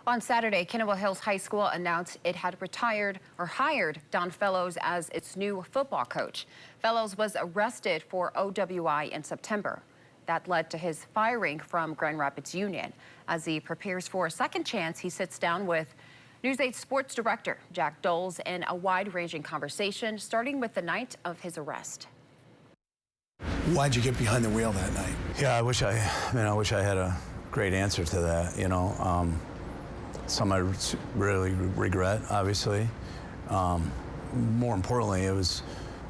On Saturday, Kenowa Hills High School announced it had hired Don Fellows as its new football coach. Fellows was arrested for OWI in September. That led to his firing from Grand Rapids Union. As he prepares for a second chance, he sits down with News 8 sports director Jack Doles in a wide-ranging conversation, starting with the night of his arrest. Why'd you get behind the wheel that night? Yeah, I wish I had a great answer to that. Some I really regret, obviously. More importantly, it was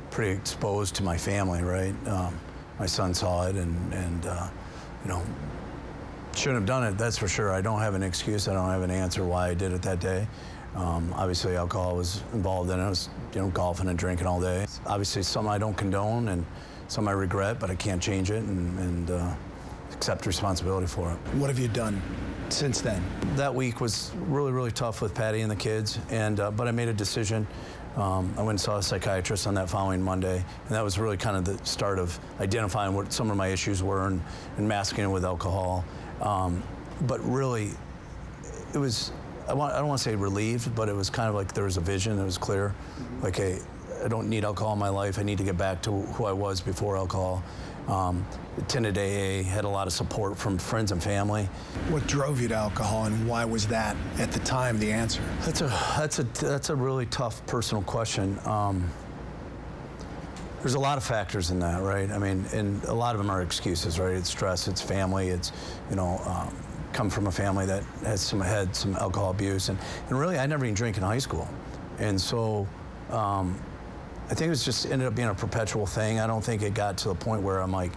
pretty exposed to my family, right? My son saw it and shouldn't have done it, that's for sure. I don't have an excuse. I don't have an answer why I did it that day. Obviously, alcohol was involved in it. I was, golfing and drinking all day. Obviously, some I don't condone and some I regret, but I can't change it and accept responsibility for it. What have you done since then? That week was really, really tough with Patty and the kids, but I made a decision. I went and saw a psychiatrist on that following Monday, and that was really kind of the start of identifying what some of my issues were and masking it with alcohol. But really, it was, I don't want to say relieved, but it was kind of like there was a vision that was clear. Like, hey, I don't need alcohol in my life. I need to get back to who I was before alcohol. Attended AA, had a lot of support from friends and family. What drove you to alcohol, and why was that at the time the answer? That's a really tough personal question. There's a lot of factors in that, right? I mean, and a lot of them are excuses, right? It's stress, it's family, it's come from a family that had some alcohol abuse, and really I never even drank in high school, and so. I think it was just ended up being a perpetual thing. I don't think it got to the point where I'm like,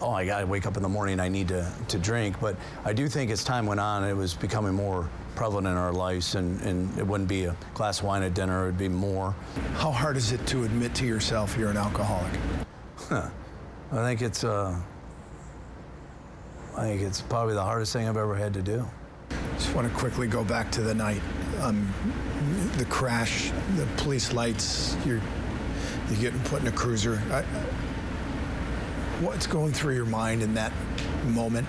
oh, I gotta wake up in the morning, I need to drink. But I do think as time went on, it was becoming more prevalent in our lives, and it wouldn't be a glass of wine at dinner, it would be more. How hard is it to admit to yourself you're an alcoholic? I think it's probably the hardest thing I've ever had to do. Just want to quickly go back to the night, the crash, the police lights, you're getting put in a cruiser. What's going through your mind in that moment?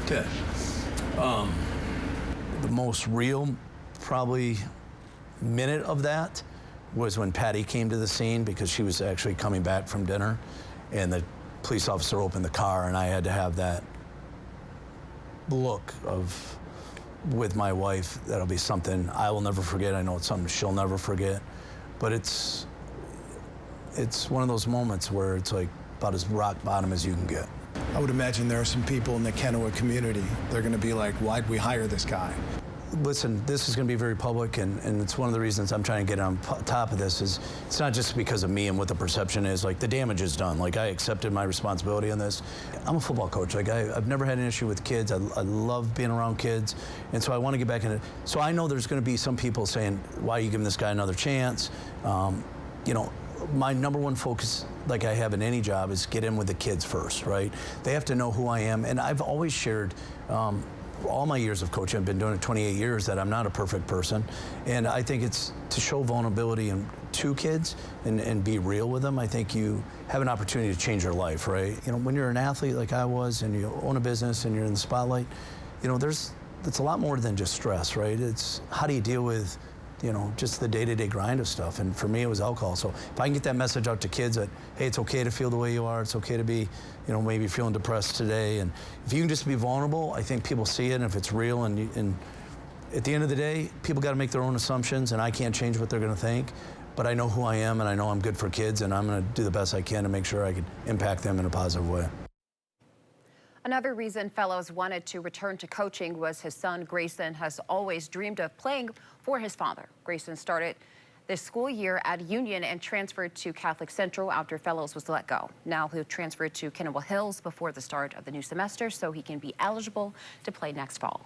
The most real, probably, minute of that was when Patty came to the scene, because she was actually coming back from dinner, and the police officer opened the car, and I had to have that look of, with my wife, that'll be something I will never forget. I know it's something she'll never forget, but it's one of those moments where it's like about as rock bottom as you can get. I would imagine there are some people in the Kenowa community, they're gonna be like, why'd we hire this guy? Listen, this is going to be very public, and it's one of the reasons I'm trying to get on top of this. Is it's not just because of me and what the perception is. Like, the damage is done. Like, I accepted my responsibility on this. I'm a football coach. Like, I've never had an issue with kids. I love being around kids, and so I want to get back in it. So I know there's going to be some people saying, why are you giving this guy another chance? My number one focus, like I have in any job, is get in with the kids first, right? They have to know who I am, and I've always shared, all my years of coaching, I've been doing it 28 years, that I'm not a perfect person. And I think it's to show vulnerability to kids and be real with them. I think you have an opportunity to change your life, right? When you're an athlete like I was, and you own a business and you're in the spotlight, it's a lot more than just stress, right? It's how do you deal with just the day-to-day grind of stuff. And for me, it was alcohol. So if I can get that message out to kids that, hey, it's okay to feel the way you are. It's okay to be, maybe feeling depressed today. And if you can just be vulnerable, I think people see it. And if it's real, and at the end of the day, people got to make their own assumptions, and I can't change what they're going to think. But I know who I am, and I know I'm good for kids, and I'm going to do the best I can to make sure I can impact them in a positive way. Another reason Fellows wanted to return to coaching was his son Grayson has always dreamed of playing for his father. Grayson started this school year at Union and transferred to Catholic Central after Fellows was let go. Now he'll transfer to Kenowa Hills before the start of the new semester so he can be eligible to play next fall.